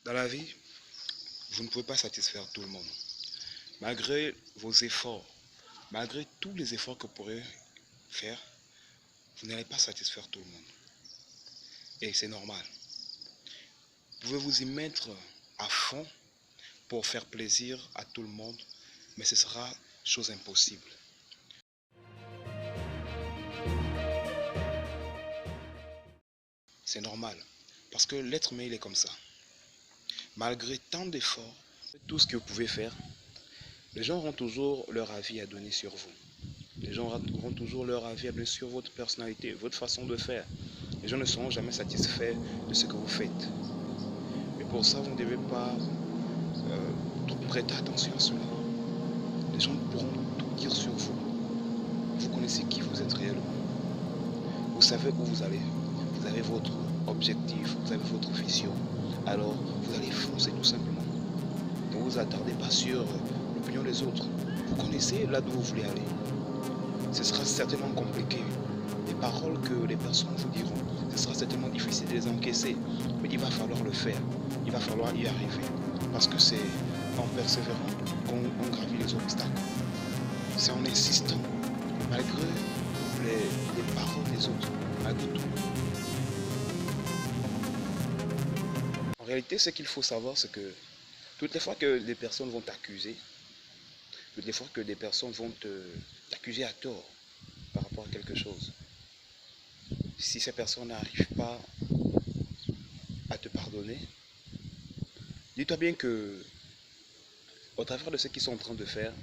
Dans la vie, vous ne pouvez pas satisfaire tout le monde. Malgré vos efforts, malgré tous les efforts que vous pourrez faire, vous n'allez pas satisfaire tout le monde. Et c'est normal. Vous pouvez vous y mettre à fond pour faire plaisir à tout le monde, mais ce sera chose impossible. C'est normal, parce que l'être humain, il est comme ça. Malgré tant d'efforts, tout ce que vous pouvez faire, les gens auront toujours leur avis à donner sur vous. Les gens auront toujours leur avis à donner sur votre personnalité, votre façon de faire. Les gens ne seront jamais satisfaits de ce que vous faites. Mais pour ça, vous ne devez pas trop prêter attention à cela. Les gens pourront tout dire sur vous. Vous connaissez qui vous êtes réellement. Vous savez où vous allez. Vous avez votre objectif, vous avez votre vision. Alors, vous allez foncer tout simplement. Ne vous attardez pas sur l'opinion des autres. Vous connaissez là d'où vous voulez aller. Ce sera certainement compliqué. Les paroles que les personnes vous diront, ce sera certainement difficile de les encaisser. Mais il va falloir le faire. Il va falloir y arriver. Parce que c'est en persévérant qu'on gravit les obstacles. C'est en insistant, malgré les paroles des autres, malgré tout. En réalité, ce qu'il faut savoir, c'est que toutes les fois que les personnes vont t'accuser, toutes les fois que des personnes vont t'accuser à tort par rapport à quelque chose, si ces personnes n'arrivent pas à te pardonner, dis-toi bien que, au travers de ce qu'ils sont en train de faire,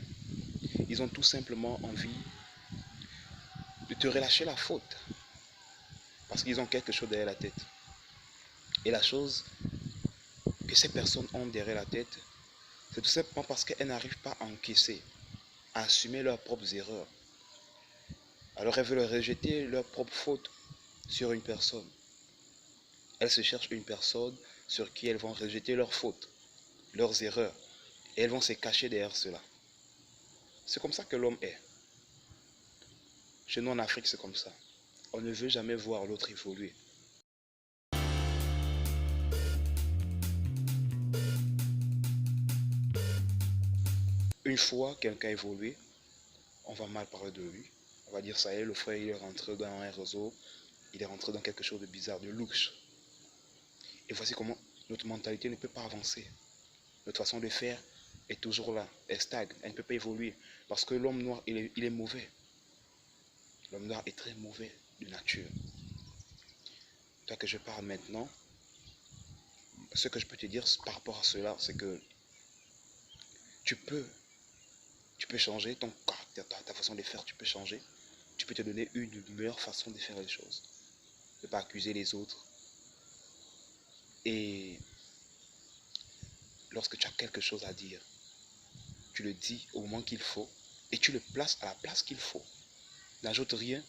ils ont tout simplement envie de te relâcher la faute. Parce qu'ils ont quelque chose derrière la tête. Et la chose que ces personnes ont derrière la tête, c'est tout simplement parce qu'elles n'arrivent pas à encaisser, à assumer leurs propres erreurs. Alors elles veulent rejeter leurs propres fautes sur une personne. Elles se cherchent une personne sur qui elles vont rejeter leurs fautes, leurs erreurs. Et elles vont se cacher derrière cela. C'est comme ça que l'homme est. Chez nous en Afrique, c'est comme ça. On ne veut jamais voir l'autre évoluer. Une fois quelqu'un évolué, on va mal parler de lui. On va dire ça y est, le frère il est rentré dans un réseau, il est rentré dans quelque chose de bizarre, de louche. Et voici comment notre mentalité ne peut pas avancer. Notre façon de faire est toujours là, elle stagne, elle ne peut pas évoluer. Parce que l'homme noir, il est mauvais. L'homme noir est très mauvais de nature. Toi que je parle maintenant, ce que je peux te dire par rapport à cela, c'est que tu peux changer ton caractère, ta façon de faire, tu peux changer. Tu peux te donner une meilleure façon de faire les choses. Ne pas accuser les autres. Et lorsque tu as quelque chose à dire, tu le dis au moment qu'il faut et tu le places à la place qu'il faut. N'ajoute rien,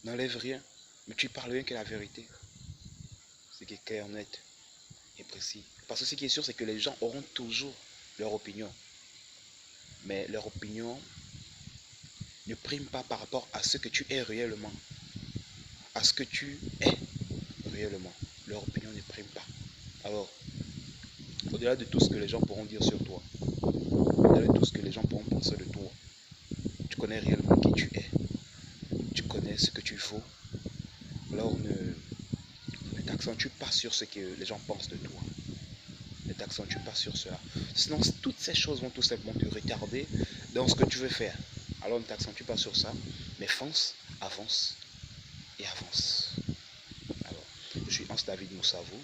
n'enlève rien, mais tu parles rien que la vérité. C'est qui est clair, net et précis. Parce que ce qui est sûr, c'est que les gens auront toujours leur opinion. Mais leur opinion ne prime pas par rapport à ce que tu es réellement. À ce que tu es réellement. Leur opinion ne prime pas. Alors, au-delà de tout ce que les gens pourront dire sur toi, au-delà de tout ce que les gens pourront penser de toi, tu connais réellement qui tu es. Tu connais ce que tu vaux. Alors ne t'accentue pas sur ce que les gens pensent de toi. Ne t'accentue pas sur cela. Sinon, toutes ces choses vont tout simplement te retarder dans ce que tu veux faire. Alors ne t'accentue pas sur ça, mais fonce, avance et avance. Alors, je suis Hans David Moussavou.